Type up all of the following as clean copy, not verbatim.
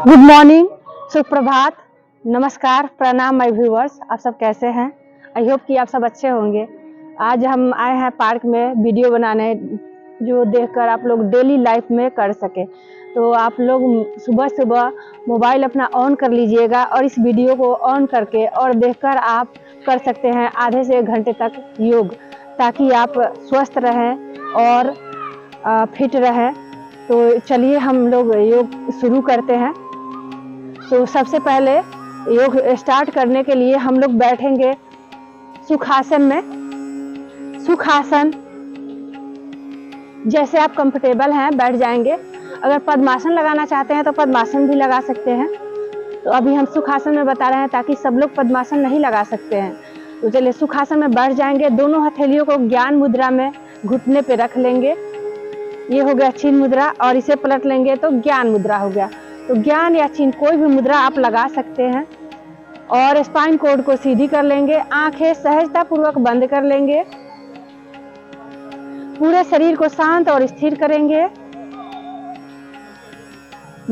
Good morning, सुप्रभात, नमस्कार, प्रणाम माय व्यूअर्स। आप सब कैसे हैं? आई होप कि आप सब अच्छे होंगे। आज हम आए हैं पार्क में वीडियो बनाने, जो देखकर आप लोग डेली लाइफ में कर सके। तो आप लोग सुबह सुबह मोबाइल अपना ऑन कर लीजिएगा और इस वीडियो को ऑन करके और देखकर आप कर सकते हैं आधे से 1 घंटे तक योग, ताकि आप स्वस्थ रहें और फिट रहें। तो चलिए हम लोग योग शुरू करते हैं। तो सबसे पहले योग स्टार्ट करने के लिए हम लोग बैठेंगे सुखासन में। सुखासन, जैसे आप कंफर्टेबल हैं बैठ जाएंगे। अगर पद्मासन लगाना चाहते हैं तो पद्मासन भी लगा सकते हैं। तो अभी हम सुखासन में बता रहे हैं ताकि सब लोग पद्मासन नहीं लगा सकते हैं। तो चलिए सुखासन में बैठ जाएंगे। दोनों हथेलियों को ज्ञान मुद्रा में घुटने पे रख लेंगे। ये हो गया छीन मुद्रा, और इसे पलट लेंगे तो ज्ञान मुद्रा हो गया। तो ज्ञान या छीन कोई भी मुद्रा आप लगा सकते हैं। और स्पाइन कोड को सीधी कर लेंगे। आंखें सहजता पूर्वक बंद कर लेंगे। पूरे शरीर को शांत और स्थिर करेंगे।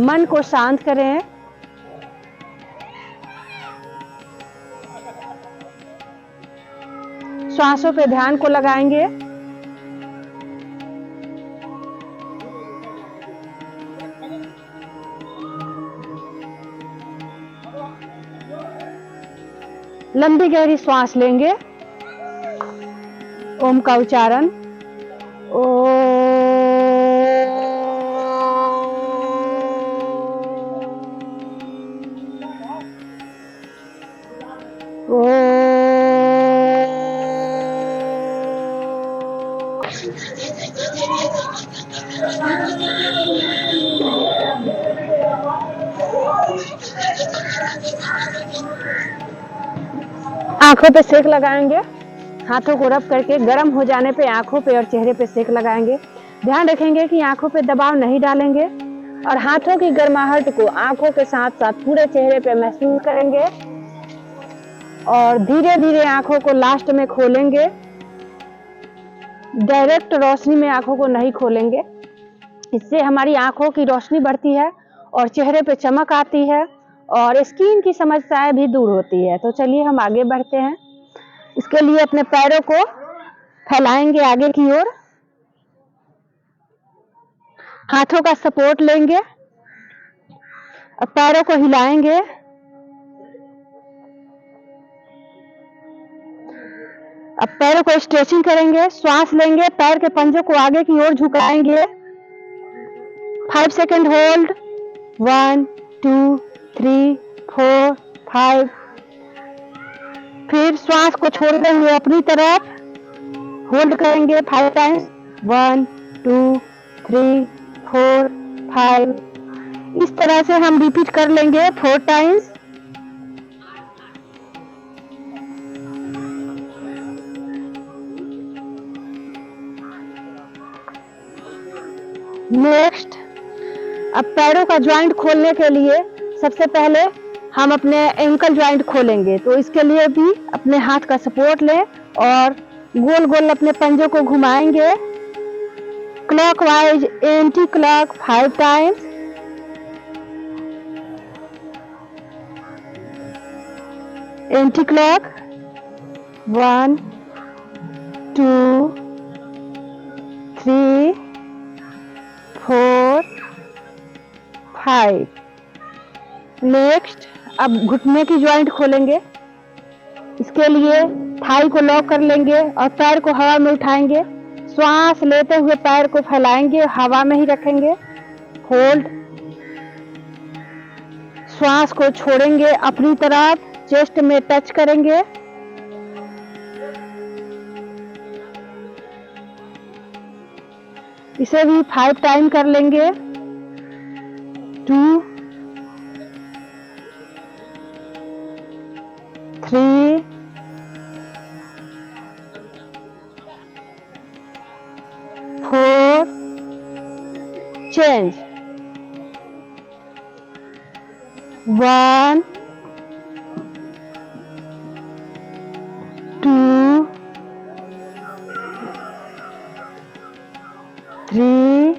मन को शांत करें। श्वासों पे ध्यान को लगाएंगे। लंबी गहरी श्वास लेंगे। ओम का उच्चारण ओ। आंखों पे सेक लगाएंगे। हाथों को रब करके गर्म हो जाने पे आंखों पे और चेहरे पे सेक लगाएंगे। ध्यान रखेंगे कि आंखों पे दबाव नहीं डालेंगे और हाथों की गर्माहट को आंखों के साथ साथ पूरे चेहरे पे महसूस करेंगे। और धीरे धीरे आंखों को लास्ट में खोलेंगे। डायरेक्ट रोशनी में आंखों को नहीं खोलेंगे। इससे हमारी आंखों की रोशनी बढ़ती है और चेहरे पे चमक आती है और स्किन की समस्याएं भी दूर होती है। तो चलिए हम आगे बढ़ते हैं। इसके लिए अपने पैरों को फैलाएंगे आगे की ओर। हाथों का सपोर्ट लेंगे। अब पैरों को हिलाएंगे। अब पैरों को स्ट्रेचिंग करेंगे। श्वास लेंगे। पैर के पंजों को आगे की ओर झुकाएंगे। 5 सेकेंड होल्ड। 1 2 3 4 5। फिर श्वास को छोड़ते हुए अपनी तरफ होल्ड करेंगे 5 टाइम्स। 1 2 3 4 5। इस तरह से हम रिपीट कर लेंगे 4 टाइम्स। नेक्स्ट, अब पैरों का ज्वाइंट खोलने के लिए सबसे पहले हम अपने एंकल ज्वाइंट खोलेंगे। तो इसके लिए भी अपने हाथ का सपोर्ट लें और गोल गोल अपने पंजों को घुमाएंगे clockwise, anti clock 5 times. Anti clock 1 2 3 4 5। Next, अब घुटने की ज्वाइंट खोलेंगे। इसके लिए थाई को लॉक कर लेंगे और पैर को हवा में उठाएंगे। श्वास लेते हुए पैर को फैलाएंगे, हवा में ही रखेंगे। होल्ड। श्वास को छोड़ेंगे, अपनी तरफ चेस्ट में टच करेंगे। इसे भी 5 टाइम कर लेंगे। 2 3 4। चेंज। 1 2 3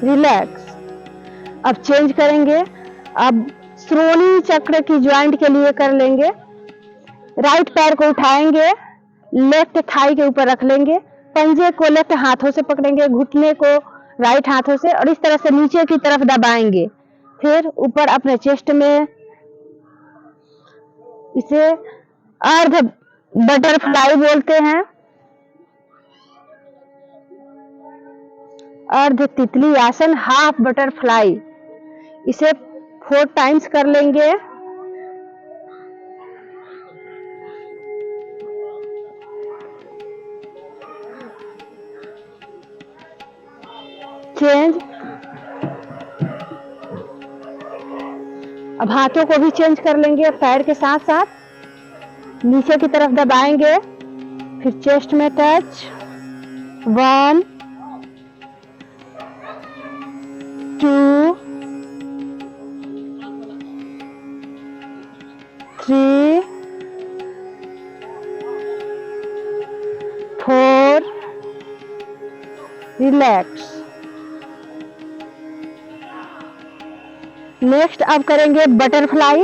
रिलैक्स। अब चेंज करेंगे। अब श्रोणी चक्र की ज्वाइंट के लिए कर लेंगे। राइट पैर को उठाएंगे, लेफ्ट थाई के ऊपर रख लेंगे, पंजे को लेफ्ट हाथों से पकड़ेंगे, घुटने को राइट हाथों से और इस तरह से नीचे की तरफ दबाएंगे। फिर ऊपर अपने चेस्ट में, इसे अर्ध बटरफ्लाई बोलते हैं, अर्ध तितली आसन, हाफ बटरफ्लाई। इसे 4 टाइम्स कर लेंगे। चेंज। अब हाथों को भी चेंज कर लेंगे, पैर के साथ साथ नीचे की तरफ दबाएंगे, फिर चेस्ट में टच। 1 2 3 4 रिलैक्स। नेक्स्ट अब करेंगे बटरफ्लाई।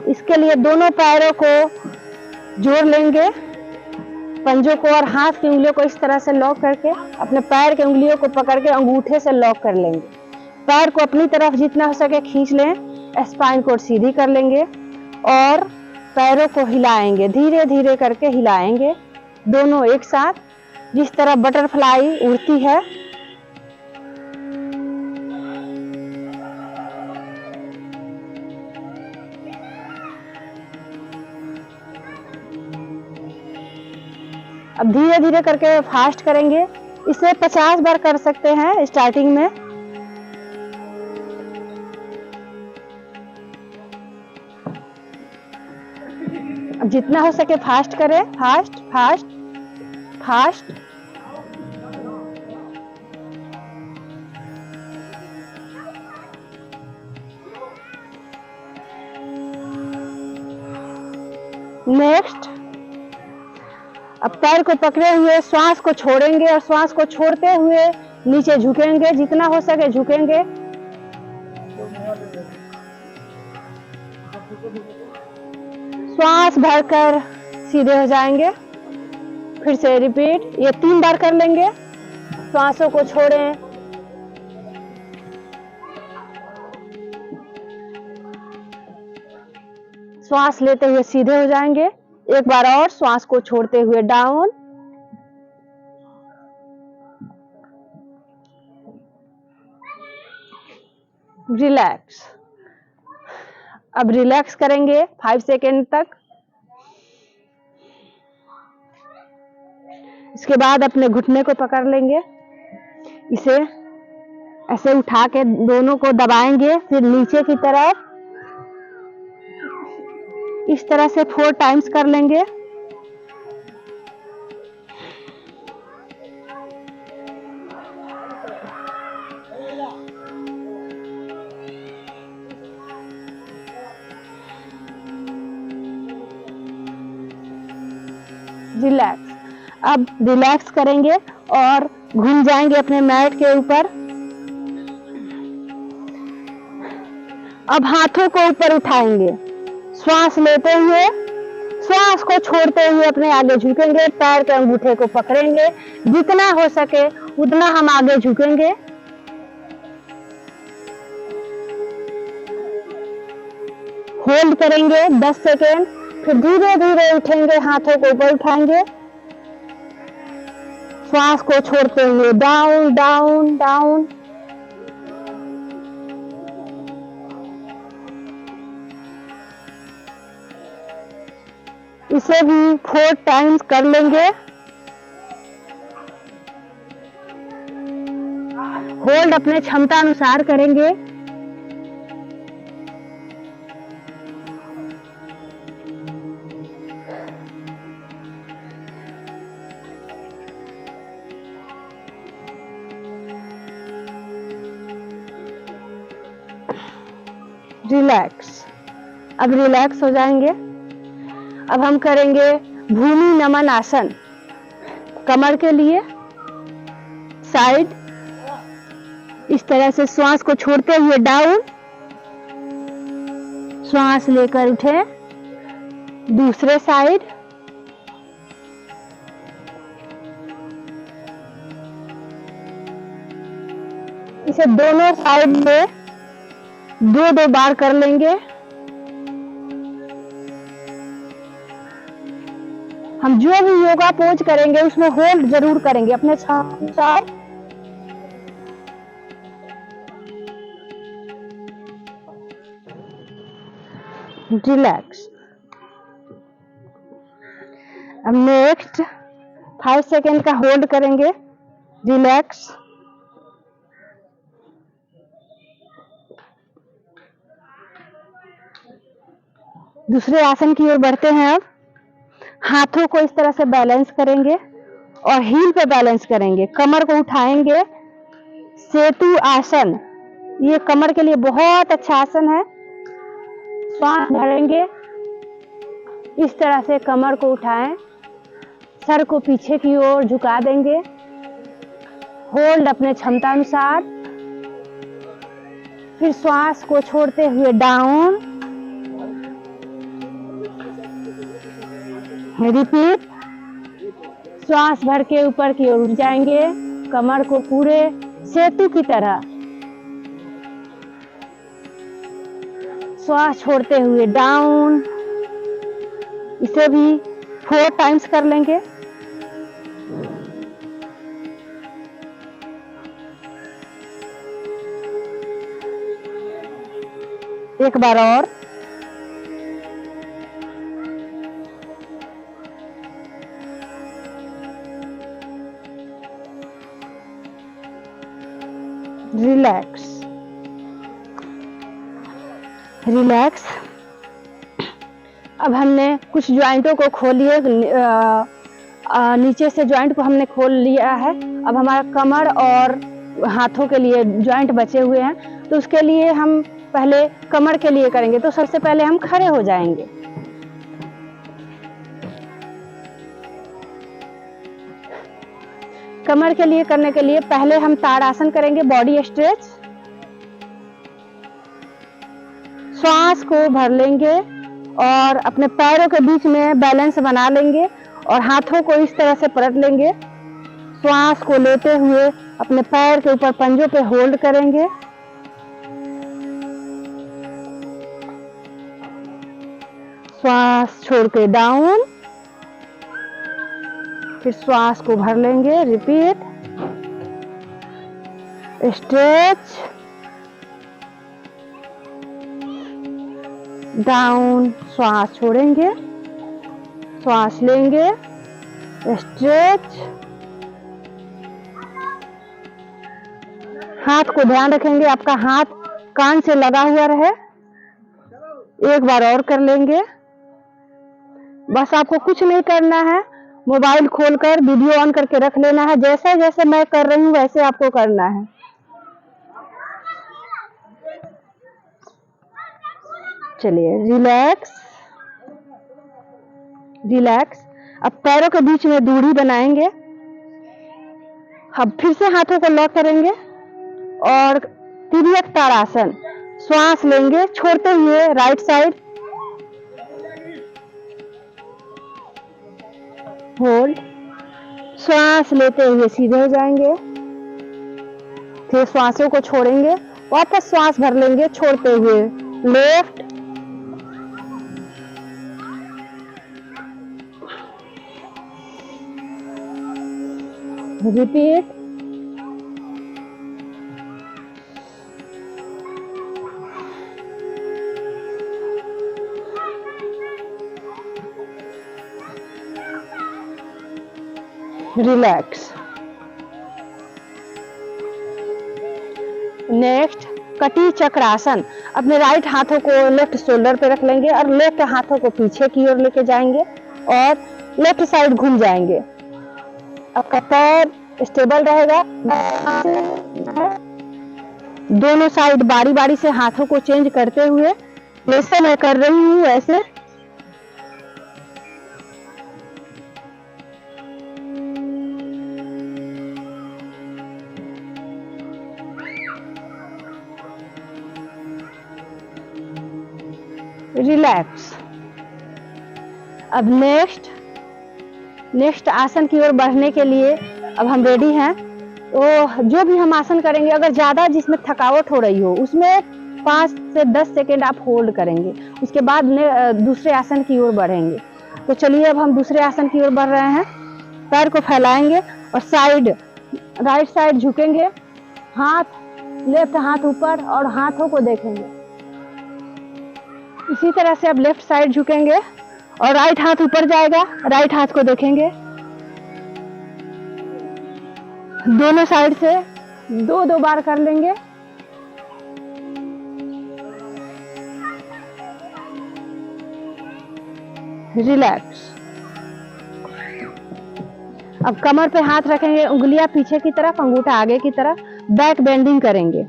इसके लिए दोनों पैरों को जोड़ लेंगे, पंजों को और हाथ की उंगलियों को इस तरह से लॉक करके अपने पैर की उंगलियों को पकड़ के अंगूठे से लॉक कर लेंगे। पैर को अपनी तरफ जितना हो सके खींच लें, स्पाइन को सीधी कर लेंगे और पैरों को हिलाएंगे, धीरे धीरे करके हिलाएंगे दोनों एक साथ, जिस तरह बटरफ्लाई उड़ती है। अब धीरे धीरे करके फास्ट करेंगे। इसे 50 बार कर सकते हैं स्टार्टिंग में। अब जितना हो सके फास्ट करें, फास्ट फास्ट फास्ट। नेक्स्ट, अब पैर को पकड़े हुए श्वास को छोड़ेंगे और श्वास को छोड़ते हुए नीचे झुकेंगे, जितना हो सके झुकेंगे। श्वास भरकर सीधे हो जाएंगे। फिर से रिपीट, ये 3 बार कर लेंगे। श्वासों को छोड़ें, श्वास लेते हुए सीधे हो जाएंगे। एक बार और श्वास को छोड़ते हुए डाउन। रिलैक्स। अब रिलैक्स करेंगे 5 सेकेंड तक। इसके बाद अपने घुटने को पकड़ लेंगे, इसे ऐसे उठा के दोनों को दबाएंगे, फिर नीचे की तरफ इस तरह से 4 टाइम्स कर लेंगे। रिलैक्स। अब रिलैक्स करेंगे और घूम जाएंगे अपने मैट के ऊपर। अब हाथों को ऊपर उठाएंगे, श्वास लेते हुए, श्वास को छोड़ते हुए अपने आगे झुकेंगे, पैर के अंगूठे को पकड़ेंगे, जितना हो सके उतना हम आगे झुकेंगे। होल्ड करेंगे 10 सेकेंड, फिर धीरे धीरे उठेंगे, हाथों को ऊपर उठाएंगे, श्वास को छोड़ते हुए डाउन डाउन डाउन। इसे भी 4 टाइम्स कर लेंगे। होल्ड अपने क्षमता अनुसार करेंगे। रिलैक्स। अब रिलैक्स हो जाएंगे। अब हम करेंगे भूमि नमन आसन। कमर के लिए साइड इस तरह से श्वास को छोड़ते हुए डाउन, श्वास लेकर उठे, दूसरे साइड, इसे दोनों साइड में 2-2 बार कर लेंगे। हम जो भी योगा पोज करेंगे उसमें होल्ड जरूर करेंगे अपने अनुसार। रिलैक्स। अब नेक्स्ट 5 सेकेंड का होल्ड करेंगे, रिलैक्स। दूसरे आसन की ओर बढ़ते हैं। अब हाथों को इस तरह से बैलेंस करेंगे और हील पे बैलेंस करेंगे, कमर को उठाएंगे, सेतु आसन। ये कमर के लिए बहुत अच्छा आसन है। श्वास भरेंगे, इस तरह से कमर को उठाएं, सर को पीछे की ओर झुका देंगे, होल्ड अपने क्षमता अनुसार। फिर श्वास को छोड़ते हुए डाउन, रिपीट। श्वास भर के ऊपर की ओर उठ जाएंगे, कमर को पूरे सेतु की तरह। श्वास छोड़ते हुए डाउन, इसे भी 4 टाइम्स कर लेंगे। एक बार और। Relax, relax. अब हमने कुछ ज्वाइंटों को खोल लिए, नीचे से ज्वाइंट को हमने खोल लिया है। अब हमारा कमर और हाथों के लिए ज्वाइंट बचे हुए हैं, तो उसके लिए हम पहले कमर के लिए करेंगे। तो सबसे पहले हम खड़े हो जाएंगे, कमर के लिए करने के लिए पहले हम ताड़ासन करेंगे, बॉडी स्ट्रेच। श्वास को भर लेंगे और अपने पैरों के बीच में बैलेंस बना लेंगे और हाथों को इस तरह से पलट लेंगे। श्वास को लेते हुए अपने पैर के ऊपर पंजों पे होल्ड करेंगे। श्वास छोड़ के डाउन, फिर श्वास को भर लेंगे, रिपीट। स्ट्रेच, डाउन, श्वास छोड़ेंगे, श्वास लेंगे, स्ट्रेच। हाथ को ध्यान रखेंगे आपका हाथ कान से लगा हुआ रहे। एक बार और कर लेंगे। बस आपको कुछ नहीं करना है, मोबाइल खोलकर वीडियो ऑन करके रख लेना है। जैसे जैसे मैं कर रही हूँ वैसे आपको करना है। चलिए, रिलैक्स, रिलैक्स। अब पैरों के बीच में दूरी बनाएंगे। अब फिर से हाथों को लॉक करेंगे और तिर्यक ताड़ासन। श्वास लेंगे छोड़ते हुए राइट साइड, होल्ड। श्वास लेते हुए सीधे हो जाएंगे, फिर श्वासों को छोड़ेंगे, वापस श्वास भर लेंगे छोड़ते हुए लेफ्ट, रिपीट। रिलैक्स। नेक्स्ट कटी चक्रासन। अपने राइट हाथों को लेफ्ट शोल्डर पे रख लेंगे और लेफ्ट हाथों को पीछे की ओर लेके जाएंगे और लेफ्ट साइड घूम जाएंगे। आपका पैर स्टेबल रहेगा। दोनों साइड बारी बारी से हाथों को चेंज करते हुए, जैसे मैं कर रही हूँ वैसे। रिलैक्स। अब नेक्स्ट आसन की ओर बढ़ने के लिए अब हम रेडी हैं। तो जो भी हम आसन करेंगे, अगर ज्यादा जिसमें थकावट हो रही हो उसमें 5 से 10 सेकेंड आप होल्ड करेंगे, उसके बाद दूसरे आसन की ओर बढ़ेंगे। तो चलिए अब हम दूसरे आसन की ओर बढ़ रहे हैं। पैर को फैलाएंगे और राइट साइड झुकेंगे, लेफ्ट हाथ ऊपर और हाथों को देखेंगे। इसी तरह से अब लेफ्ट साइड झुकेंगे और राइट हाथ ऊपर जाएगा, राइट हाथ को देखेंगे। दोनों साइड से दो बार कर लेंगे। रिलैक्स। अब कमर पे हाथ रखेंगे, उंगलियां पीछे की तरफ, अंगूठा आगे की तरफ, बैक बेंडिंग करेंगे।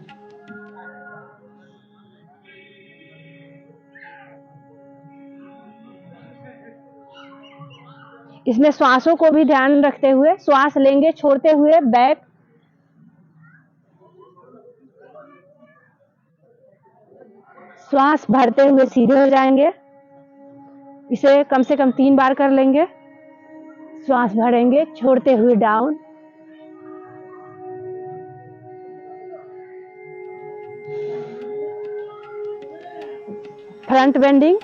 इसमें श्वासों को भी ध्यान रखते हुए श्वास लेंगे, छोड़ते हुए बैक, श्वास भरते हुए सीधे हो जाएंगे। इसे कम से कम 3 बार कर लेंगे। श्वास भरेंगे, छोड़ते हुए डाउन, फ्रंट बेंडिंग,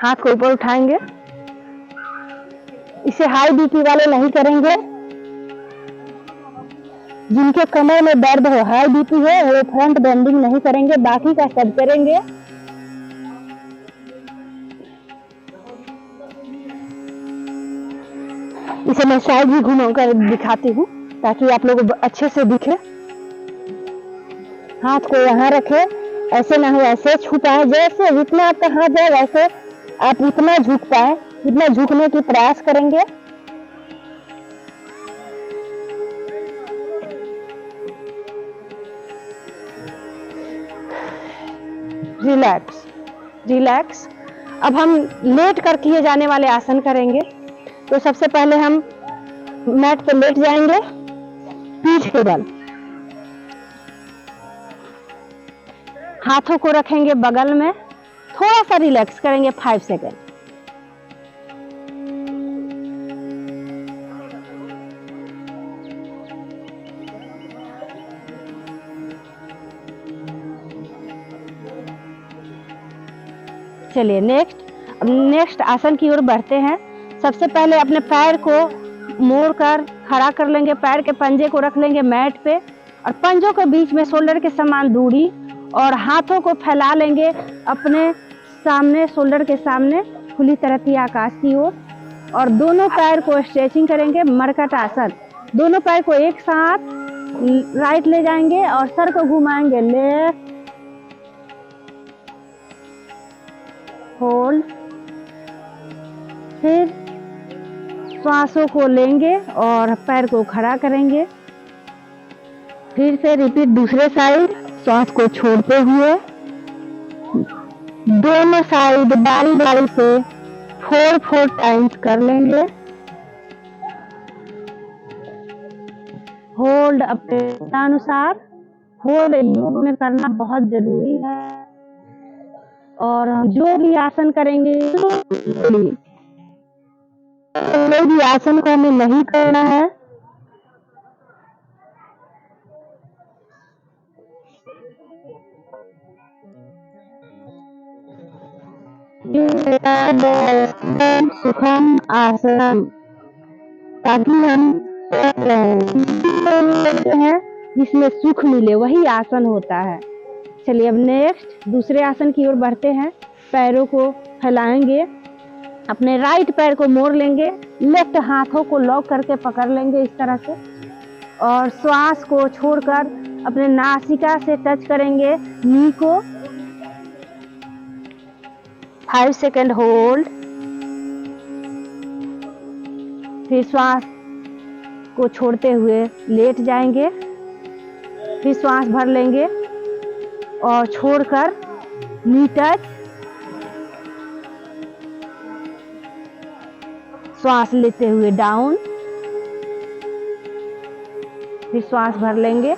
हाथ को ऊपर उठाएंगे। इसे हाई बीपी वाले नहीं करेंगे। जिनके कमर में दर्द हो, हाई बीपी हो, वो फ्रंट बेंडिंग नहीं करेंगे, बाकी का सब करेंगे। इसे मैं साइड भी घुमाकर दिखाती हूँ ताकि आप लोगों को अच्छे से दिखे। हाथ को यहाँ रखे, ऐसे ना हो ऐसे छुपाए, जैसे जितना आपका हाथ जाए वैसे आप उतना झुक पाए, उतना झुकने की प्रयास करेंगे। रिलैक्स। अब हम लेट कर किए जाने वाले आसन करेंगे। तो सबसे पहले हम मैट पर लेट जाएंगे, पीठ के बल, हाथों को रखेंगे बगल में, थोड़ा सा रिलैक्स करेंगे 5 सेकेंड। चलिए नेक्स्ट आसन की ओर बढ़ते हैं। सबसे पहले अपने पैर को मोड़कर खड़ा कर लेंगे, पैर के पंजे को रख लेंगे मैट पे और पंजों के बीच में शोल्डर के समान दूरी, और हाथों को फैला लेंगे अपने सामने, शोल्डर के सामने, खुली तरती आकाश की ओर, और दोनों पैर को स्ट्रेचिंग करेंगे, मरकट आसन। दोनों पैर को एक साथ राइट ले जाएंगे और सर को घुमाएंगे, लेफ्ट, होल्ड, फिर श्वासों को लेंगे और पैर को खड़ा करेंगे। फिर से रिपीट दूसरे साइड, श्वास को छोड़ते हुए दोनों साइड बारी बारी से 4 टाइम्स कर लेंगे। होल्ड अपने अनुसार, होल्ड योग में करना बहुत जरूरी है। और जो भी आसन करेंगे, कोई भी आसन को हमें नहीं करना है। सुखम आसन, ताकि हम हैं जिसमें सुख मिले, वही आसन होता है। चलिए अब नेक्स्ट दूसरे आसन की ओर बढ़ते हैं। पैरों को फैलाएंगे, अपने राइट पैर को मोड़ लेंगे, लेफ्ट हाथों को लॉक करके पकड़ लेंगे इस तरह से, और श्वास को छोड़कर अपने नासिका से टच करेंगे नी को। 5 सेकेंड होल्ड, फिर श्वास को छोड़ते हुए लेट जाएंगे, फिर श्वास भर लेंगे और छोड़कर नी टच, श्वास लेते हुए डाउन, फिर श्वास भर लेंगे।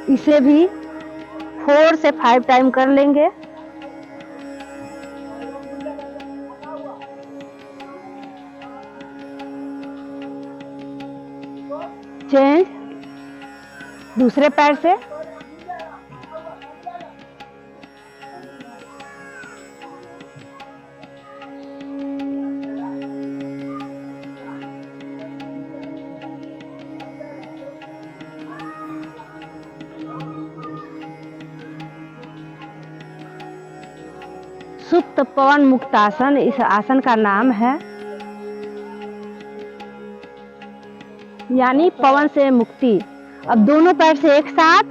इसे भी 4 से 5 टाइम कर लेंगे। चेंज दूसरे पैर से। सुप्त पवन मुक्तासन इस आसन का नाम है, यानी पवन से मुक्ति। अब दोनों पैर से एक साथ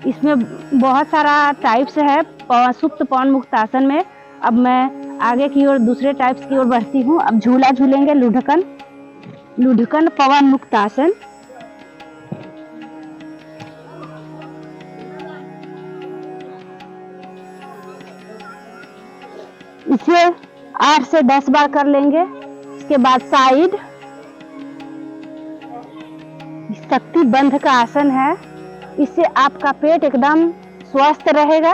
इसमें बहुत सारा टाइप्स है सुप्त पवन मुक्तासन में। अब मैं आगे की ओर दूसरे टाइप्स की ओर बढ़ती हूँ। अब झूला झूलेंगे, लुढ़कन। लुढ़कन पवन मुक्तासन। इसे 8 से 10 बार कर लेंगे। इसके बाद साइड शक्ति बंध का आसन है। इससे आपका पेट एकदम स्वस्थ रहेगा।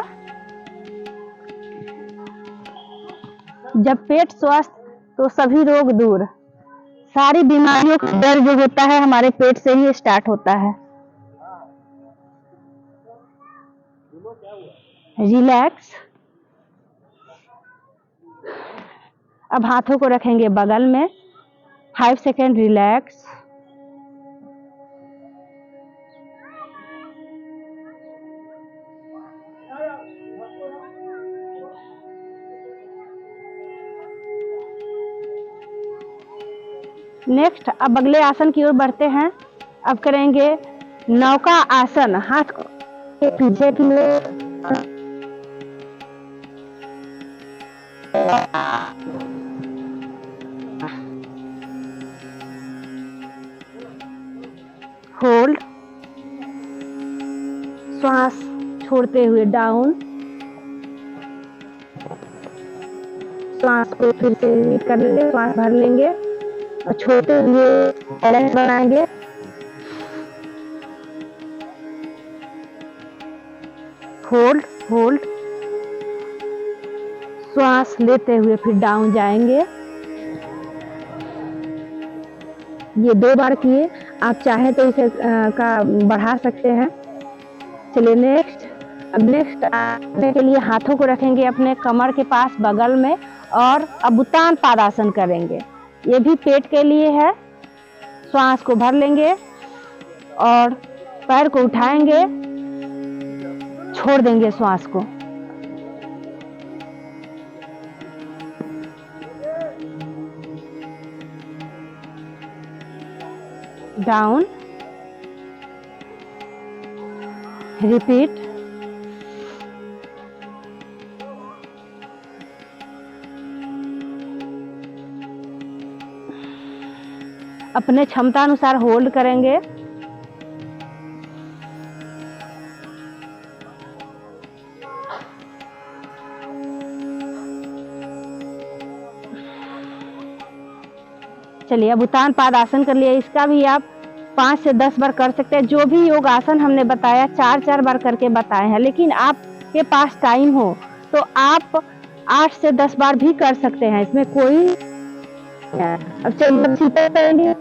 जब पेट स्वस्थ तो सभी रोग दूर। सारी बीमारियों का डर जो होता है हमारे पेट से ही स्टार्ट होता है। रिलैक्स। अब हाथों को रखेंगे बगल में। 5 सेकेंड रिलैक्स। नेक्स्ट अब अगले आसन की ओर बढ़ते हैं। अब करेंगे नौका आसन। हाथ को पीछे की ओर होल्ड, श्वास छोड़ते हुए डाउन। श्वास को फिर से रिपीट कर लेंगे। श्वास भर लेंगे और छोड़ते हुए बैलेंस बनाएंगे। Hold hold. श्वास लेते हुए फिर डाउन जाएंगे। ये 2 बार किए। आप चाहे तो इसे का बढ़ा सकते हैं। चलिए नेक्स्ट। अब नेक्स्ट आने के लिए हाथों को रखेंगे अपने कमर के पास बगल में और अब उत्तान पादासन करेंगे। ये भी पेट के लिए है। श्वास को भर लेंगे और पैर को उठाएंगे, छोड़ देंगे श्वास को। Down, repeat. अपने क्षमता अनुसार होल्ड करेंगे। चलिए अब उत्तान पाद आसन कर लिया। इसका भी आप 5 से 10 बार कर सकते हैं। जो भी योग आसन हमने बताया 4-4 बार करके बताए हैं, लेकिन आपके पास टाइम हो तो आप 8 से 10 बार भी कर सकते हैं। इसमें कोई अब चलिए सीधे करेंगे।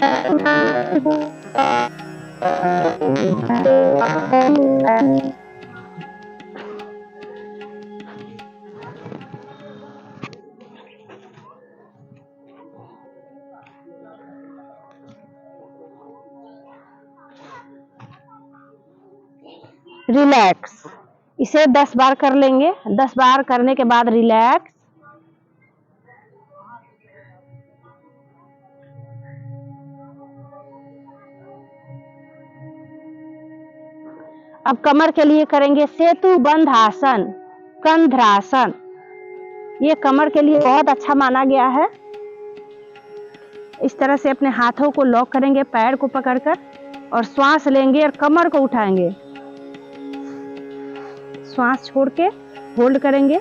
रिलैक्स। इसे 10 बार कर लेंगे। 10 बार करने के बाद रिलैक्स। अब कमर के लिए करेंगे सेतु बंध आसन, कंधरासन। ये कमर के लिए बहुत अच्छा माना गया है। इस तरह से अपने हाथों को लॉक करेंगे पैर को पकड़कर और श्वास लेंगे और कमर को उठाएंगे। श्वास छोड़ के होल्ड करेंगे।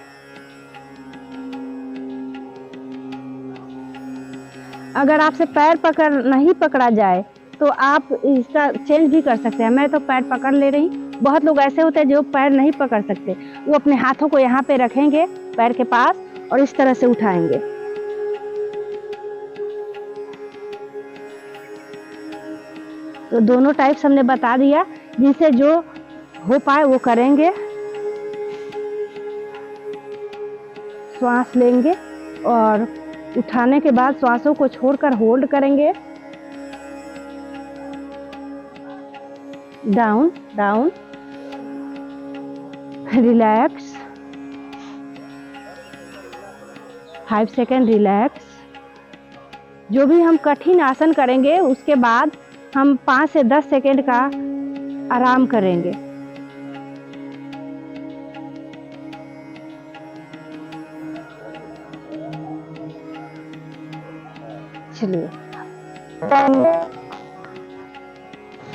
अगर आपसे पैर पकड़ नहीं पकड़ा जाए तो आप इसका चेंज भी कर सकते हैं। मैं तो पैर पकड़ ले रही। बहुत लोग ऐसे होते हैं जो पैर नहीं पकड़ सकते। वो अपने हाथों को यहाँ पे रखेंगे पैर के पास और इस तरह से उठाएंगे। तो दोनों टाइप्स हमने बता दिया, जिनसे जो हो पाए वो करेंगे। श्वास लेंगे और उठाने के बाद श्वासों को छोड़कर होल्ड करेंगे। Down down, relax, 5 second relax. जो भी हम कठिन आसन करेंगे उसके बाद हम 5 से 10 सेकेंड का आराम करेंगे। चलिए,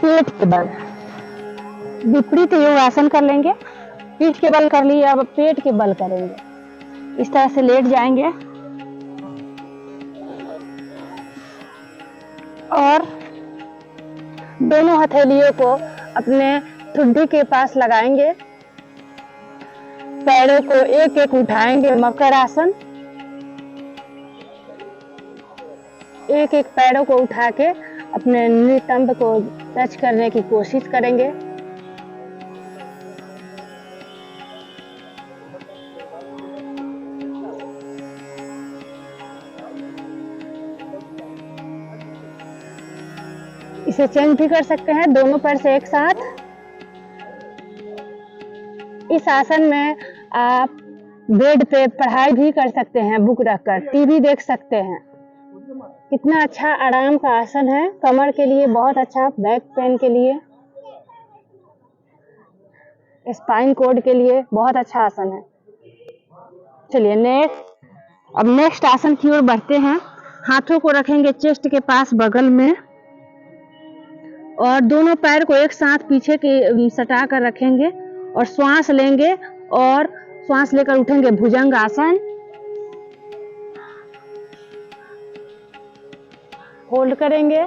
पेट के बल विपरीत योगासन कर लेंगे। पीठ के बल कर लिए, अब पेट के बल करेंगे। इस तरह से लेट जाएंगे और दोनों हथेलियों को अपने ठुड्डी के पास लगाएंगे। पैरों को एक एक उठाएंगे, मकर आसन। एक एक पैरों को उठा के अपने नितंब को टच करने की कोशिश करेंगे। इसे चेंज भी कर सकते हैं, दोनों पैर से एक साथ। इस आसन में आप बेड पे पढ़ाई भी कर सकते हैं, बुक रखकर टीवी देख सकते हैं। कितना अच्छा आराम का आसन है, कमर के लिए बहुत अच्छा, बैक पेन के लिए, स्पाइन कोड के लिए बहुत अच्छा आसन है। चलिए अब नेक्स्ट आसन की ओर बढ़ते हैं। हाथों को रखेंगे चेस्ट के पास बगल में और दोनों पैर को एक साथ पीछे के सटा कर रखेंगे और श्वास लेंगे और श्वास लेकर उठेंगे, भुजंग आसन। होल्ड करेंगे,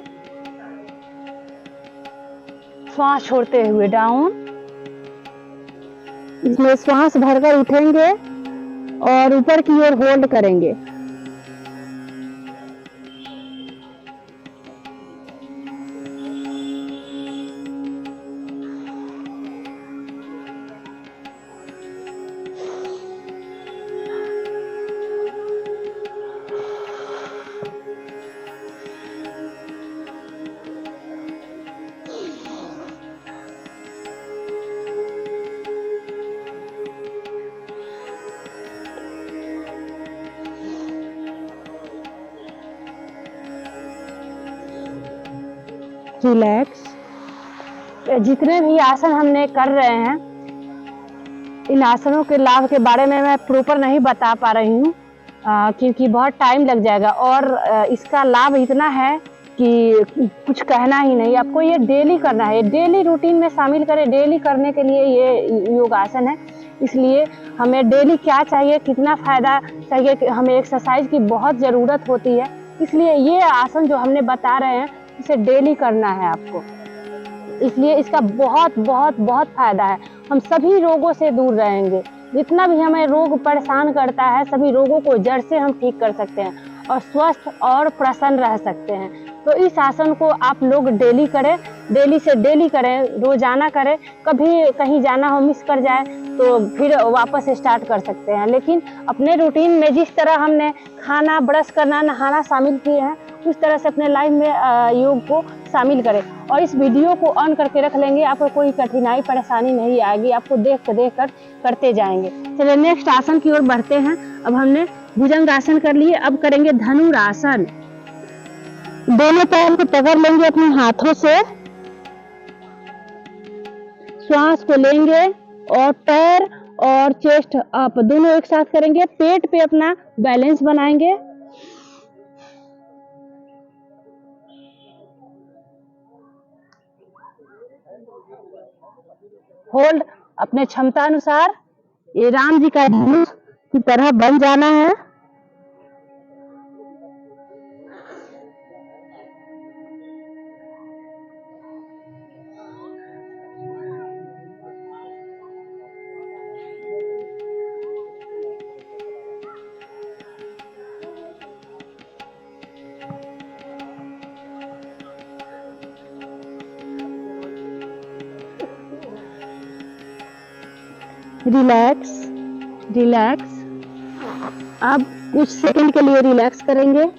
श्वास छोड़ते हुए डाउन। इसमें श्वास भरकर उठेंगे और ऊपर की ओर होल्ड करेंगे। रिलैक्स। जितने भी आसन हमने कर रहे हैं, इन आसनों के लाभ के बारे में मैं प्रॉपर नहीं बता पा रही हूँ क्योंकि बहुत टाइम लग जाएगा और इसका लाभ इतना है कि कुछ कहना ही नहीं। आपको ये डेली करना है, डेली रूटीन में शामिल करें। डेली करने के लिए ये योगासन है, इसलिए हमें डेली क्या चाहिए, कितना फायदा चाहिए, हमें एक्सरसाइज की बहुत ज़रूरत होती है। इसलिए ये आसन जो हमने बता रहे हैं इसे डेली करना है आपको, इसलिए इसका बहुत बहुत बहुत फायदा है। हम सभी रोगों से दूर रहेंगे, जितना भी हमें रोग परेशान करता है सभी रोगों को जड़ से हम ठीक कर सकते हैं और स्वस्थ और प्रसन्न रह सकते हैं। तो इस आसन को आप लोग डेली करें, डेली से डेली करें, रोजाना करें। कभी कहीं जाना हो, मिस कर जाए तो फिर वापस स्टार्ट कर सकते हैं, लेकिन अपने रूटीन में जिस तरह हमने खाना, ब्रश करना, नहाना शामिल किए हैं उस तरह से अपने लाइफ में योग को शामिल करें और इस वीडियो को ऑन करके रख लेंगे। आपको कोई कठिनाई परेशानी नहीं आएगी, आपको देख कर करते जाएंगे। चलिए नेक्स्ट आसन की ओर बढ़ते हैं। अब हमने भुजंग आसन कर लिए, अब करेंगे धनुरासन। दोनों पैर को पकड़ लेंगे अपने हाथों से, श्वास को लेंगे और पैर और चेस्ट अप दोनों एक साथ करेंगे। पेट पे अपना बैलेंस बनाएंगे। होल्ड अपने क्षमता अनुसार। ये राम जी का धनुष की तरह बन जाना है। Relax, relax. अब कुछ सेकंड के लिए रिलैक्स करेंगे।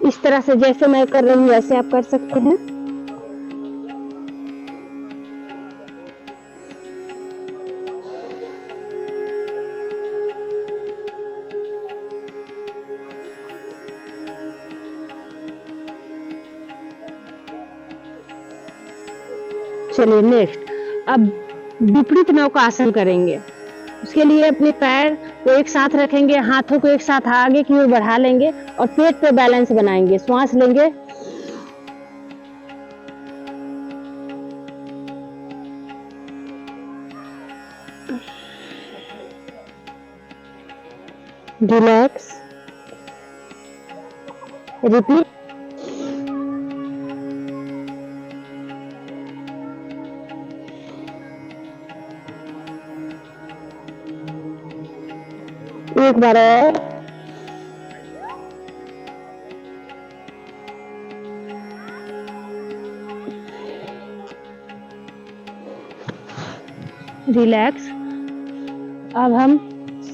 इस तरह से जैसे मैं कर रही हूँ वैसे आप कर सकते हैं। चलिए नेक्स्ट, अब विपरीत नौकासन करेंगे। उसके लिए अपने पैर को एक साथ रखेंगे, हाथों को एक साथ आगे की ओर बढ़ा लेंगे और पेट पे बैलेंस बनाएंगे। श्वास लेंगे, रिलैक्स, रिपीट। एक बार और, रिलैक्स। अब हम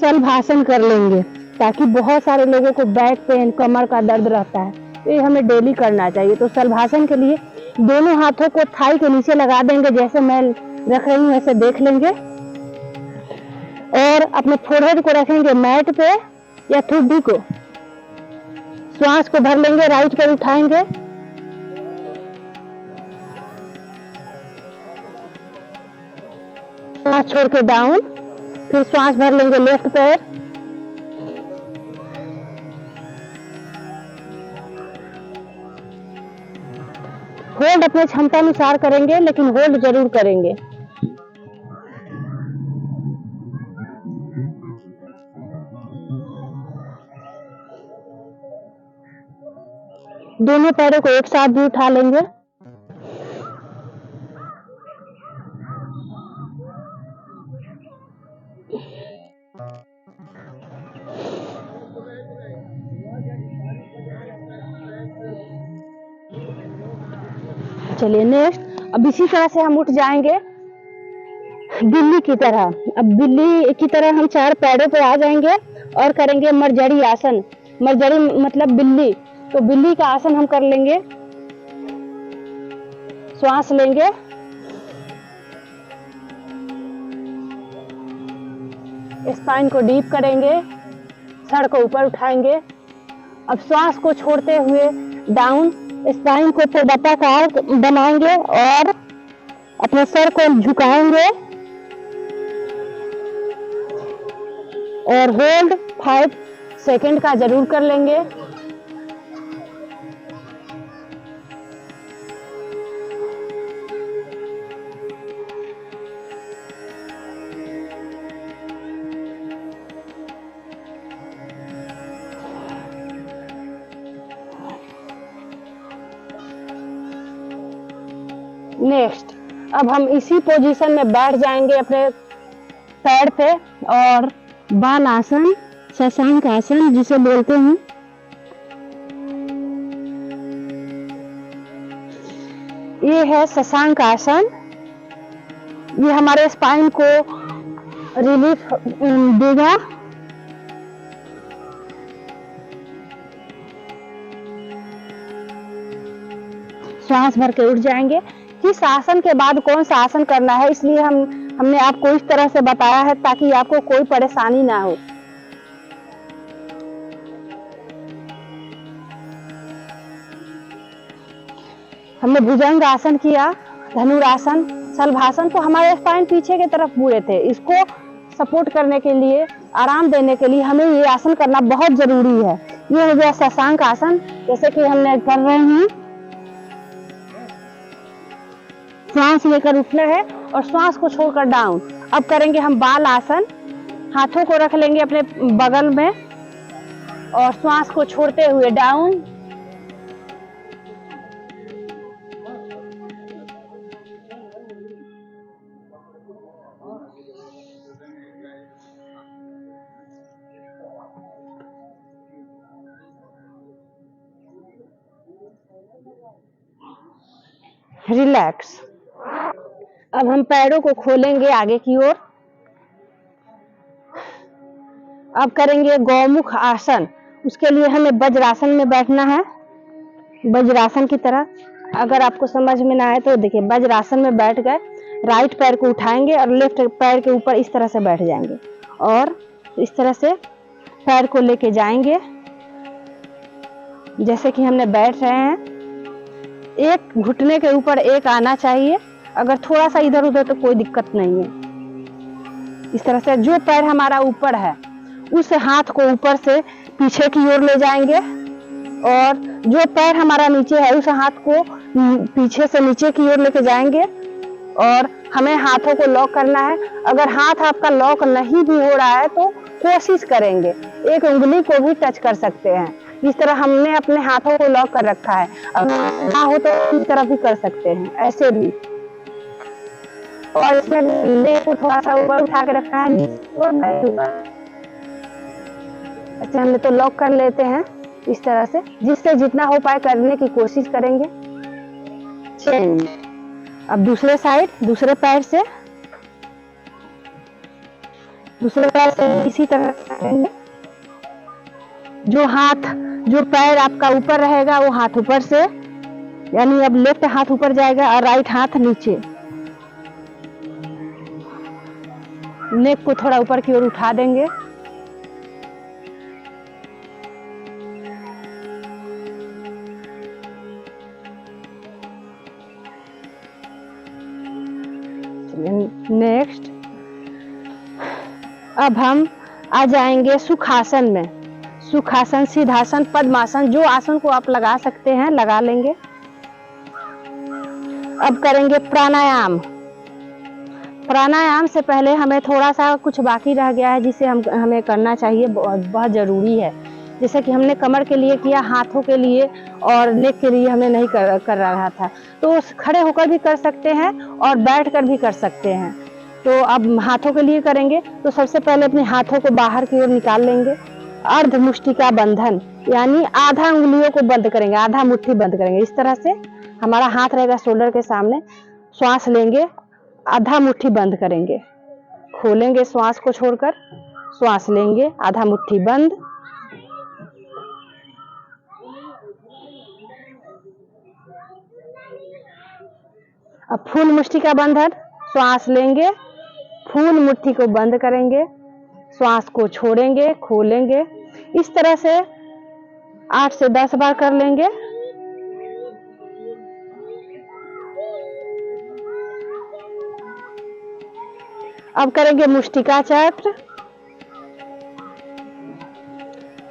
शलभासन कर लेंगे, ताकि बहुत सारे लोगों को बैक पेन, कमर का दर्द रहता है, तो ये हमें डेली करना चाहिए। तो शलभासन के लिए दोनों हाथों को थाई के नीचे लगा देंगे, जैसे मैं रख रही हूँ ऐसे देख लेंगे, और अपने फोरहेड को रखेंगे मैट पे या ठुड्डी को। श्वास को भर लेंगे, राइट पर उठाएंगे, श्वास छोड़ के डाउन, फिर श्वास भर लेंगे लेफ्ट पैर, होल्ड अपने क्षमता अनुसार करेंगे, लेकिन होल्ड जरूर करेंगे। दोनों पैरों को एक साथ भी उठा लेंगे। चलिए नेक्स्ट, अब इसी तरह से हम उठ जाएंगे बिल्ली की तरह। अब बिल्ली की तरह हम 4 पैरों पे आ जाएंगे और करेंगे मरजड़ी आसन। मरजड़ी मतलब बिल्ली, तो बिल्ली का आसन हम कर लेंगे। श्वास लेंगे, स्पाइन को डीप करेंगे, सर को ऊपर उठाएंगे। अब श्वास को छोड़ते हुए डाउन, स्पाइन को पूर्वाकार बनाएंगे और अपने सर को झुकाएंगे और होल्ड 5 सेकंड का जरूर कर लेंगे। नेक्स्ट, अब हम इसी पोजीशन में बैठ जाएंगे अपने पैर पे और बाल आसन, शशांक आसन जिसे बोलते हैं, ये है शशांक आसन। ये हमारे स्पाइन को रिलीफ देगा। श्वास भर के उठ जाएंगे। किस आसन के बाद कौन सा आसन करना है, इसलिए हमने आपको इस तरह से बताया है ताकि आपको कोई परेशानी ना हो। हमने भुजंग आसन किया, धनुरासन, शलभासन, तो हमारे स्पाइन पीछे की तरफ मुड़े थे। इसको सपोर्ट करने के लिए, आराम देने के लिए हमें ये आसन करना बहुत जरूरी है। ये हो गया शशांक आसन, जैसे कि हमने कर रहे हैं। श्वास लेकर उठना है और श्वास को छोड़कर डाउन। अब करेंगे हम बाल आसन। हाथों को रख लेंगे अपने बगल में और श्वास को छोड़ते हुए डाउन। रिलैक्स। अब हम पैरों को खोलेंगे आगे की ओर अब करेंगे गौमुख आसन। उसके लिए हमें वज्रासन में बैठना है, वज्रासन की तरह। अगर आपको समझ में ना आए तो देखिए, वज्रासन में बैठ गए, राइट पैर को उठाएंगे और लेफ्ट पैर के ऊपर इस तरह से बैठ जाएंगे और इस तरह से पैर को लेके जाएंगे जैसे कि हमने बैठ रहे हैं। एक घुटने के ऊपर एक आना चाहिए, अगर थोड़ा सा इधर उधर तो कोई दिक्कत नहीं है। इस तरह से जो पैर हमारा ऊपर है उस हाथ को ऊपर से पीछे की ओर ले जाएंगे और जो पैर हमारा नीचे है उस हाथ को पीछे से नीचे की ओर लेके जाएंगे और हमें हाथों को लॉक करना है। अगर हाथ आपका लॉक नहीं भी हो रहा है तो कोशिश करेंगे, एक उंगली को भी टच कर सकते हैं। इस तरह हमने अपने हाथों को लॉक कर रखा है, अगर ना हो तो इस तरह भी कर सकते हैं, ऐसे भी। और इसमें लेग को थोड़ा सा ऊपर उठा के रखा है ऐसे हमने तो लॉक कर लेते हैं इस तरह से, जिससे जितना हो पाए करने की कोशिश करेंगे। चेंज। अब दूसरे साइड, दूसरे पैर से इसी तरह करेंगे। जो पैर आपका ऊपर रहेगा वो हाथ ऊपर से, यानी अब लेफ्ट हाथ ऊपर जाएगा और राइट हाथ नीचे। नेक को थोड़ा ऊपर की ओर उठा देंगे। नेक्स्ट, अब हम आ जाएंगे सुखासन में। सुखासन, सिद्धासन, पद्मासन, जो आसन को आप लगा सकते हैं लगा लेंगे। अब करेंगे प्राणायाम। प्राणायाम से पहले हमें थोड़ा सा कुछ बाकी रह गया है जिसे हमें करना चाहिए, बहुत जरूरी है। जैसे कि हमने कमर के लिए किया, हाथों के लिए और नेक के लिए हमने नहीं कर रहा था, तो खड़े होकर भी कर सकते हैं और बैठकर भी कर सकते हैं। तो अब हाथों के लिए करेंगे तो सबसे पहले अपने हाथों को बाहर की ओर निकाल लेंगे। अर्ध मुष्टिका बंधन, यानी आधा उंगलियों को बंद करेंगे, आधा मुट्ठी बंद करेंगे। इस तरह से हमारा हाथ रहेगा शोल्डर के सामने, श्वास लेंगे, आधा मुट्ठी बंद करेंगे, खोलेंगे श्वास को छोड़कर, श्वास लेंगे, आधा मुट्ठी बंद, अब फूल मुट्ठी का बंधन। श्वास लेंगे, फूल मुट्ठी को बंद करेंगे, श्वास को छोड़ेंगे, खोलेंगे। इस तरह से 8 से 10 बार कर लेंगे। अब करेंगे मुष्टिका चक्र।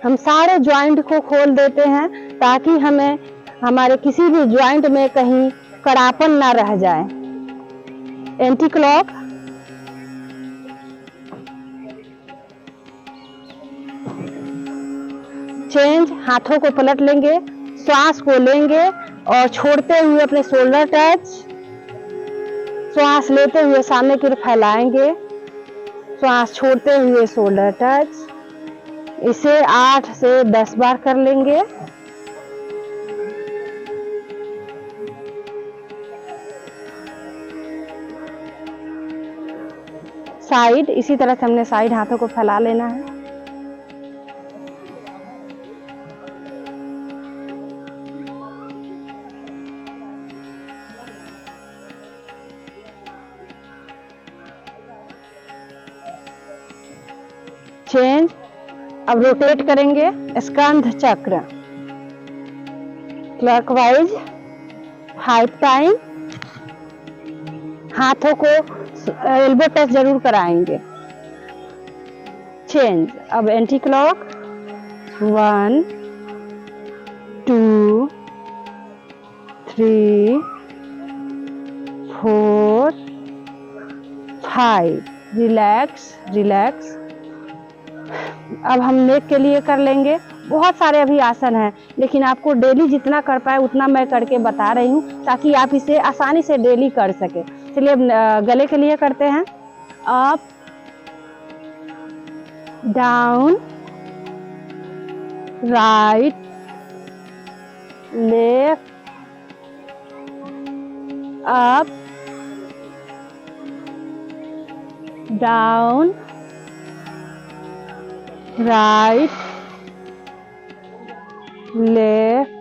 हम सारे ज्वाइंट को खोल देते हैं ताकि हमें हमारे किसी भी ज्वाइंट में कहीं कड़ापन ना रह जाए। Anti clock, change. हाथों को पलट लेंगे, श्वास को लेंगे और छोड़ते हुए अपने शोल्डर टच, श्वास लेते हुए सामने की ओर फैलाएंगे, श्वास छोड़ते हुए शोल्डर टच। इसे 8 से 10 बार कर लेंगे। साइड, इसी तरह से हमने साइड हाथों को फैला लेना है। चेंज। अब रोटेट करेंगे स्कंध चक्र, क्लॉकवाइज 5 टाइम। हाथों को एल्बो टच जरूर कराएंगे। चेंज। अब एंटी क्लॉक 1 2 3 4 5। Relax relax. अब हम नेक के लिए कर लेंगे। बहुत सारे अभी आसन हैं, लेकिन आपको डेली जितना कर पाए उतना मैं करके बता रही हूँ ताकि आप इसे आसानी से डेली कर सके। चलिए अब गले के लिए करते हैं। Up down, right left, up down right, left.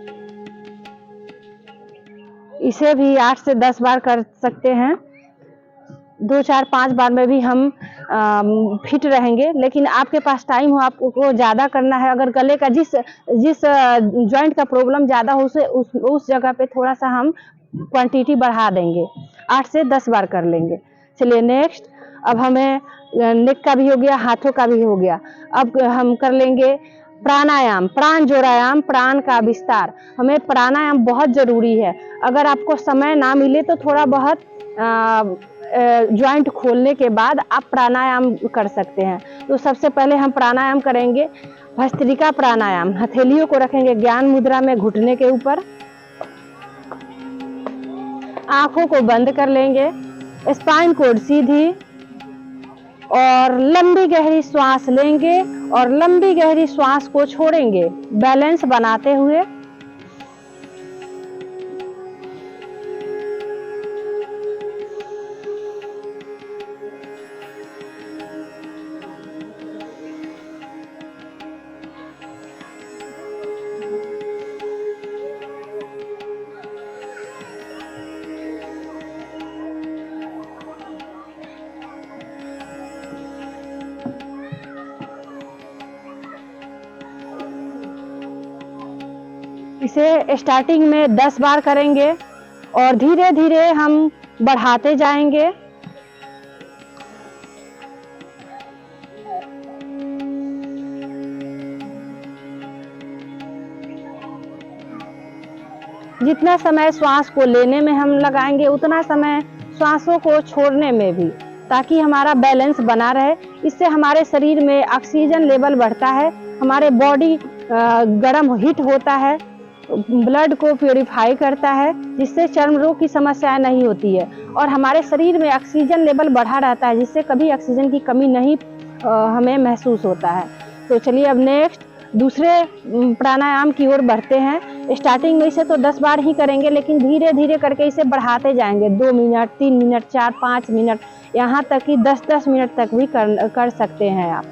इसे भी 8 से 10 बार कर सकते हैं। 2, 4, 5 बार में भी हम फिट रहेंगे, लेकिन आपके पास टाइम हो, आपको ज़्यादा करना है। अगर गले का जिस जिस जॉइंट का प्रॉब्लम ज़्यादा हो उस जगह पे थोड़ा सा हम क्वांटिटी बढ़ा देंगे, 8 से 10 बार कर लेंगे। चलिए नेक्स्ट, अब हमें नेक का भी हो गया, हाथों का भी हो गया। अब हम कर लेंगे प्राणायाम, प्राण जोरायाम, प्राण का विस्तार। हमें प्राणायाम बहुत जरूरी है। अगर आपको समय ना मिले तो थोड़ा बहुत जॉइंट खोलने के बाद आप प्राणायाम कर सकते हैं। तो सबसे पहले हम प्राणायाम करेंगे भस्त्रिका प्राणायाम। हथेलियों को रखेंगे ज्ञान मुद्रा में घुटने के ऊपर, आंखों को बंद कर लेंगे, स्पाइन कोड सीधी, और लंबी गहरी श्वास लेंगे और लंबी गहरी श्वास को छोड़ेंगे, बैलेंस बनाते हुए। इसे स्टार्टिंग में 10 बार करेंगे और धीरे धीरे हम बढ़ाते जाएंगे। जितना समय श्वास को लेने में हम लगाएंगे उतना समय श्वासों को छोड़ने में भी, ताकि हमारा बैलेंस बना रहे। इससे हमारे शरीर में ऑक्सीजन लेवल बढ़ता है, हमारे बॉडी गर्म हीट होता है, ब्लड को प्योरीफाई करता है, जिससे चर्म रोग की समस्याएं नहीं होती है, और हमारे शरीर में ऑक्सीजन लेवल बढ़ा रहता है, जिससे कभी ऑक्सीजन की कमी नहीं हमें महसूस होता है। तो चलिए अब नेक्स्ट दूसरे प्राणायाम की ओर बढ़ते हैं। स्टार्टिंग में इसे तो 10 बार ही करेंगे, लेकिन धीरे धीरे करके इसे बढ़ाते जाएंगे। 2 मिनट, 3 मिनट, 4, 5 मिनट, यहाँ तक कि 10-10 मिनट तक भी कर सकते हैं आप।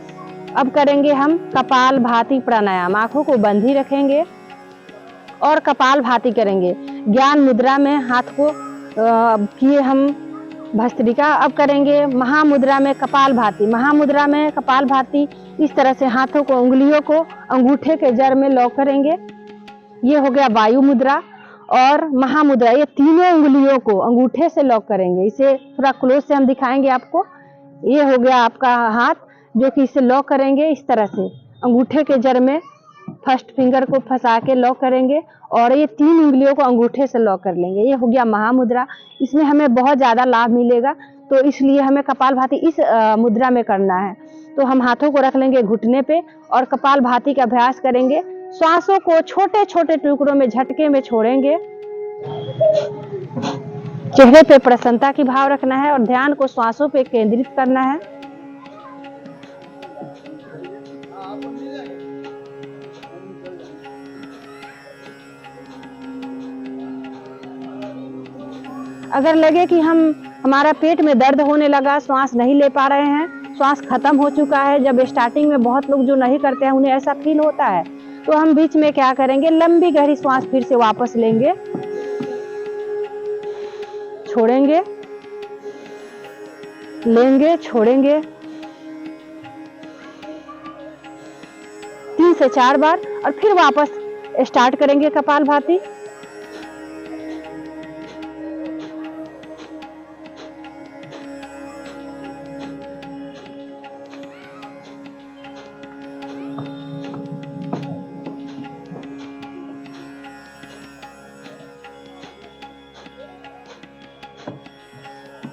अब करेंगे हम कपाल भाती प्राणायाम। आंखों को बंद ही रखेंगे और कपाल भाती करेंगे। ज्ञान मुद्रा में हाथ को किए हम भस्त्रिका। अब करेंगे महामुद्रा में कपाल भाती। महामुद्रा में कपाल भाती इस तरह से हाथों को, उंगलियों को अंगूठे के जड़ में लॉक करेंगे। ये हो गया वायु मुद्रा। और महामुद्रा, ये तीनों उंगलियों को अंगूठे से लॉक करेंगे। इसे थोड़ा क्लोज से हम दिखाएंगे आपको। ये हो गया आपका हाथ, जो कि इसे लॉक करेंगे इस तरह से अंगूठे के जड़ में, फर्स्ट फिंगर को फंसा के लॉक करेंगे और ये 3 उंगलियों को अंगूठे से लॉक कर लेंगे। ये हो गया महामुद्रा। इसमें हमें बहुत ज्यादा लाभ मिलेगा, तो इसलिए हमें कपालभाति इस मुद्रा में करना है। तो हम हाथों को रख लेंगे घुटने पे और कपालभाति का अभ्यास करेंगे। श्वासों को छोटे छोटे टुकड़ों में, झटके में छोड़ेंगे। चेहरे पे प्रसन्नता की भाव रखना है और ध्यान को श्वासों पे केंद्रित करना है। अगर लगे कि हमारा पेट में दर्द होने लगा, श्वास नहीं ले पा रहे हैं, श्वास खत्म हो चुका है, जब स्टार्टिंग में बहुत लोग जो नहीं करते हैं उन्हें ऐसा फील होता है, तो हम बीच में क्या करेंगे, लंबी गहरी श्वास फिर से वापस लेंगे, छोड़ेंगे, लेंगे, छोड़ेंगे 3 से 4 बार और फिर वापस स्टार्ट करेंगे कपालभाति।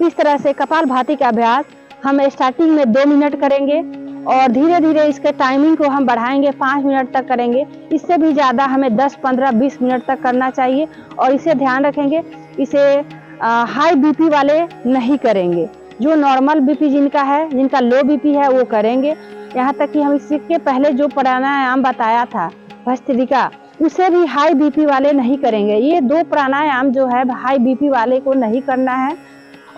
इस तरह से कपालभाति का अभ्यास हम स्टार्टिंग में 2 मिनट करेंगे और धीरे धीरे इसके टाइमिंग को हम बढ़ाएंगे, 5 मिनट तक करेंगे। इससे भी ज़्यादा हमें 10, 15, 20 मिनट तक करना चाहिए। और इसे ध्यान रखेंगे, इसे हाई बीपी वाले नहीं करेंगे, जो नॉर्मल बीपी जिनका है, जिनका लो बीपी है वो करेंगे। यहाँ तक कि हम इसके पहले जो प्राणायाम बताया था भस्त्रिका, उसे भी हाई बीपी वाले नहीं करेंगे। ये 2 प्राणायाम जो है हाई बीपी वाले को नहीं करना है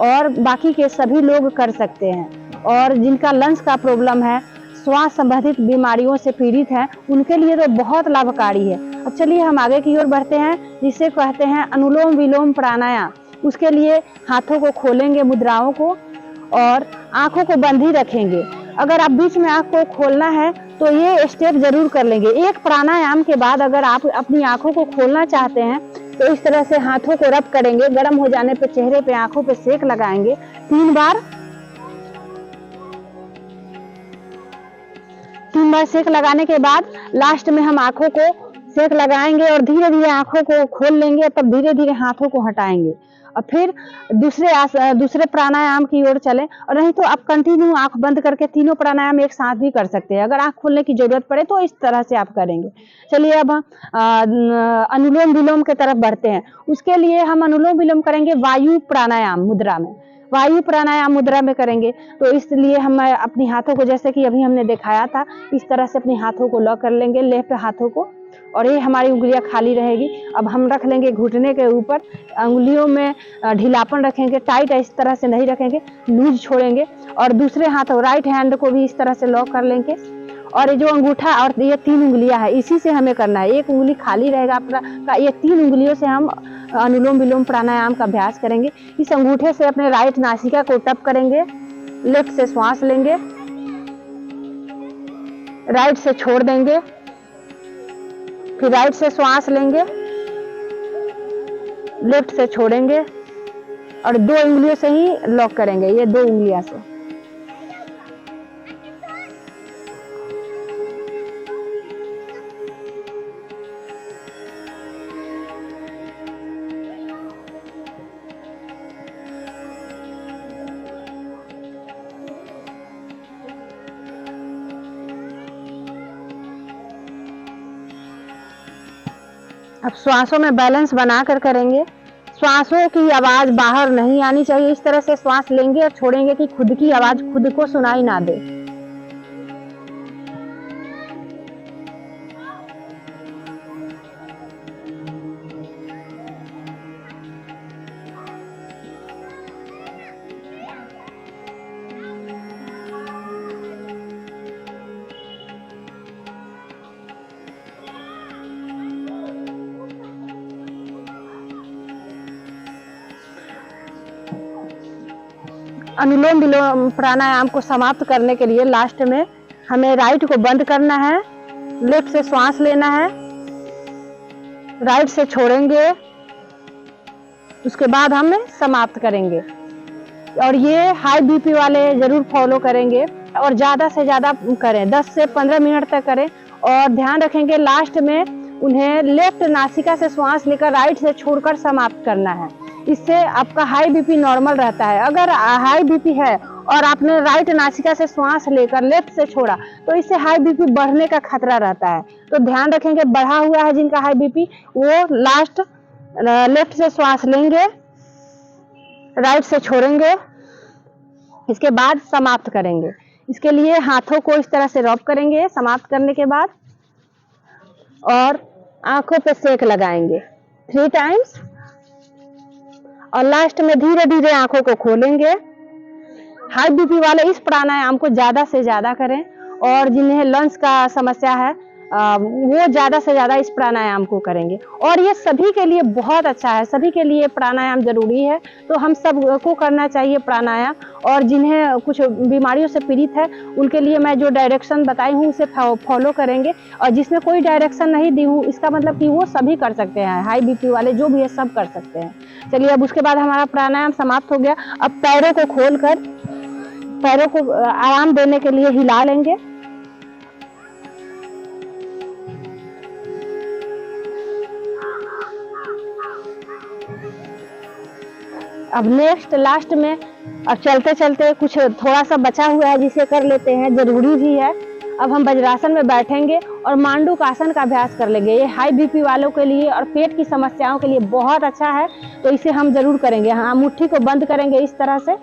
और बाकी के सभी लोग कर सकते हैं। और जिनका लंग्स का प्रॉब्लम है, श्वास संबंधित बीमारियों से पीड़ित हैं उनके लिए तो बहुत लाभकारी है। अब चलिए हम आगे की ओर बढ़ते हैं, जिसे कहते हैं अनुलोम विलोम प्राणायाम। उसके लिए हाथों को खोलेंगे, मुद्राओं को, और आंखों को बंद ही रखेंगे। अगर आप बीच में आंख को खोलना है तो ये स्टेप जरूर कर लेंगे। एक प्राणायाम के बाद अगर आप अपनी आंखों को खोलना चाहते हैं तो इस तरह से हाथों को रब करेंगे। गर्म हो जाने पे चेहरे पे, आंखों पे सेक लगाएंगे 3 बार। 3 बार सेक लगाने के बाद लास्ट में हम आंखों को सेक लगाएंगे और धीरे धीरे आंखों को खोल लेंगे, तब धीरे धीरे हाथों को हटाएंगे और फिर दूसरे प्राणायाम की ओर चलें। और नहीं तो आप कंटिन्यू आंख बंद करके तीनों प्राणायाम एक साथ भी कर सकते हैं। अगर आंख खोलने की जरूरत पड़े तो इस तरह से आप करेंगे। चलिए अब हम अनुलोम विलोम की तरफ बढ़ते हैं। उसके लिए हम अनुलोम विलोम करेंगे वायु प्राणायाम मुद्रा में। वायु प्राणायाम मुद्रा में करेंगे तो इसलिए हम अपनी हाथों को, जैसे कि अभी हमने दिखाया था, इस तरह से अपनी हाथों को लॉक कर लेंगे, लेफ्ट हाथों को, और ये हमारी उंगलियां खाली रहेगी। अब हम रख लेंगे घुटने के ऊपर, उंगलियों में ढीलापन रखेंगे, टाइट इस तरह से नहीं रखेंगे, लूज छोड़ेंगे। और दूसरे हाथ राइट हैंड को भी इस तरह से लॉक कर लेंगे। और ये जो अंगूठा और ये 3 उंगलियां है, इसी से हमें करना है। एक उंगली खाली रहेगा अपना, ये 3 उंगलियों से हम अनुलोम विलोम प्राणायाम का अभ्यास करेंगे। इस अंगूठे से अपने राइट नासिका को टप करेंगे, लेफ्ट से श्वास लेंगे, राइट से छोड़ देंगे, फिर राइट से श्वास लेंगे, लेफ्ट से छोड़ेंगे और 2 उंगलियों से ही लॉक करेंगे, ये 2 उंगलियां से। अब श्वासों में बैलेंस बनाकर करेंगे। श्वासों की आवाज बाहर नहीं आनी चाहिए। इस तरह से श्वास लेंगे और छोड़ेंगे कि खुद की आवाज खुद को सुनाई ना दे। अनुलोम विलोम प्राणायाम को समाप्त करने के लिए लास्ट में हमें राइट को बंद करना है, लेफ्ट से श्वास लेना है, राइट से छोड़ेंगे, उसके बाद हम समाप्त करेंगे। और ये हाई बीपी वाले जरूर फॉलो करेंगे और ज्यादा से ज्यादा करें, 10 से 15 मिनट तक करें। और ध्यान रखेंगे लास्ट में उन्हें लेफ्ट नासिका से श्वास लेकर राइट से छोड़कर समाप्त करना है। इससे आपका हाई बीपी नॉर्मल रहता है। अगर हाई बीपी है और आपने राइट नासिका से श्वास लेकर लेफ्ट से छोड़ा तो इससे हाई बीपी बढ़ने का खतरा रहता है। तो ध्यान रखेंगे, बढ़ा हुआ है जिनका हाई बीपी, वो लास्ट लेफ्ट से श्वास लेंगे, राइट से छोड़ेंगे, इसके बाद समाप्त करेंगे। इसके लिए हाथों को इस तरह से रब करेंगे समाप्त करने के बाद, और आंखों पे सेक लगाएंगे 3 टाइम्स, और लास्ट में धीरे धीरे आंखों को खोलेंगे। हाई बीपी वाले इस प्राणायाम को ज्यादा से ज्यादा करें, और जिन्हें लंग्स का समस्या है वो ज्यादा से ज्यादा इस प्राणायाम को करेंगे। और ये सभी के लिए बहुत अच्छा है, सभी के लिए प्राणायाम जरूरी है, तो हम सबको करना चाहिए प्राणायाम। और जिन्हें कुछ बीमारियों से पीड़ित है उनके लिए मैं जो डायरेक्शन बताई हूँ उसे फॉलो करेंगे। और जिसमें कोई डायरेक्शन नहीं दी हूँ इसका मतलब कि वो सभी कर सकते हैं, हाई बीपी वाले जो भी है सब कर सकते हैं। चलिए अब उसके बाद हमारा प्राणायाम समाप्त हो गया। अब पैरों को खोलकर पैरों को आराम देने के लिए हिला लेंगे। अब नेक्स्ट लास्ट में अब चलते चलते कुछ थोड़ा सा बचा हुआ है जिसे कर लेते हैं, जरूरी भी है। अब हम वज्रासन में बैठेंगे और मांडूकासन का अभ्यास कर लेंगे। ये हाई बीपी वालों के लिए और पेट की समस्याओं के लिए बहुत अच्छा है, तो इसे हम जरूर करेंगे। हाँ, मुट्ठी को बंद करेंगे इस तरह से,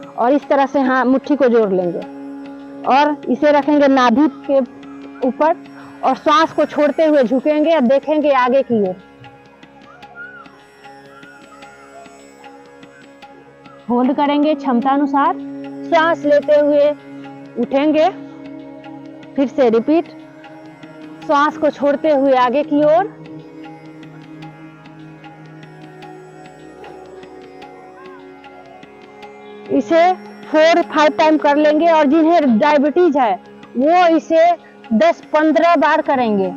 और इस तरह से हाँ मुट्ठी को जोड़ लेंगे और इसे रखेंगे नाभि के ऊपर, और श्वास को छोड़ते हुए झुकेंगे और देखेंगे आगे की ओर। होल्ड करेंगे क्षमता अनुसार, सांस लेते हुए उठेंगे, फिर से रिपीट, श्वास को छोड़ते हुए आगे की ओर। इसे 4-5 टाइम कर लेंगे और जिन्हें डायबिटीज है वो इसे 10-15 बार करेंगे।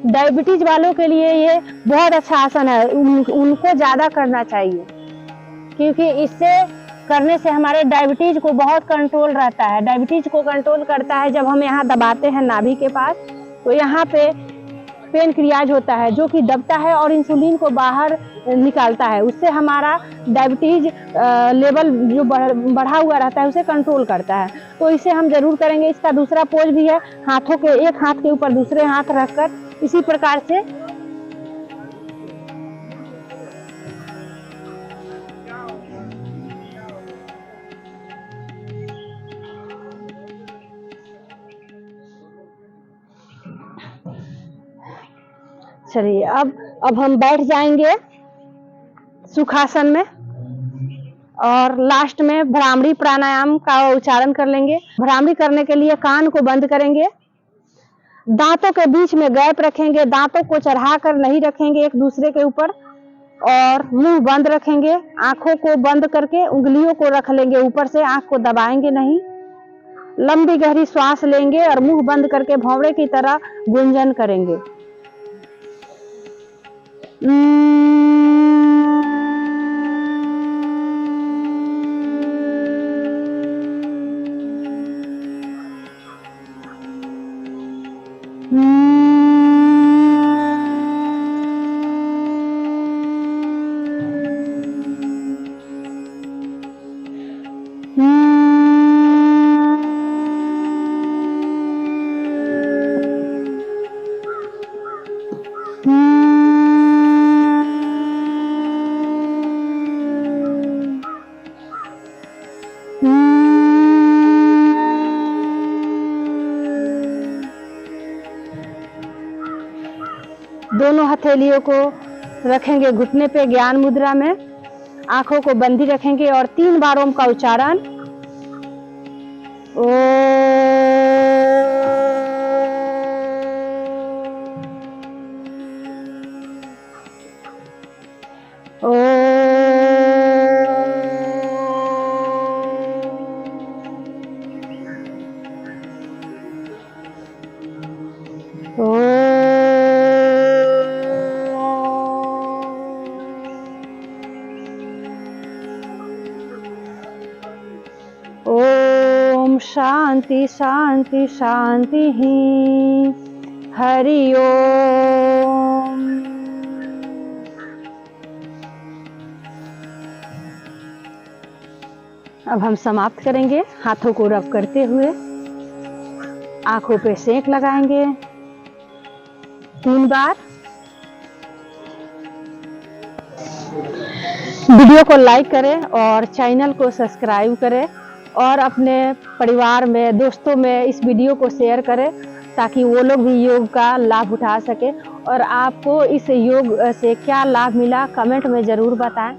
डायबिटीज वालों के लिए ये बहुत अच्छा आसन है, उनको ज्यादा करना चाहिए, क्योंकि इससे करने से हमारे डायबिटीज को बहुत कंट्रोल रहता है। डायबिटीज को कंट्रोल करता है जब हम यहाँ दबाते हैं नाभि के पास, तो यहाँ पे पेनक्रियाज होता है जो कि दबता है और इंसुलिन को बाहर निकालता है। उससे हमारा डायबिटीज लेवल जो बढ़ा हुआ रहता है उसे कंट्रोल करता है। तो इसे हम जरूर करेंगे। इसका दूसरा पोज भी है, हाथों के एक हाथ के ऊपर दूसरे हाथ रखकर इसी प्रकार से चलिए अब हम बैठ जाएंगे सुखासन में और लास्ट में भ्रामरी प्राणायाम का उच्चारण कर लेंगे। भ्रामरी करने के लिए कान को बंद करेंगे, दांतों के बीच में गैप रखेंगे, दांतों को चढ़ाकर नहीं रखेंगे एक दूसरे के ऊपर, और मुंह बंद रखेंगे। आंखों को बंद करके उंगलियों को रख लेंगे ऊपर से, आंख को दबाएंगे नहीं। लंबी गहरी श्वास लेंगे और मुंह बंद करके भौंवड़े की तरह गुंजन करेंगे। दोनों हथेलियों को रखेंगे घुटने पे ज्ञान मुद्रा में, आंखों को बंदी रखेंगे और 3 बार ओम का उच्चारण। ओम शांति शांति शांति ही, हरि ओम। अब हम समाप्त करेंगे हाथों को रब करते हुए, आंखों पे सेक लगाएंगे 3 बार। वीडियो को लाइक करें और चैनल को सब्सक्राइब करें और अपने परिवार में, दोस्तों में इस वीडियो को शेयर करें ताकि वो लोग भी योग का लाभ उठा सके। और आपको इस योग से क्या लाभ मिला कमेंट में ज़रूर बताएं।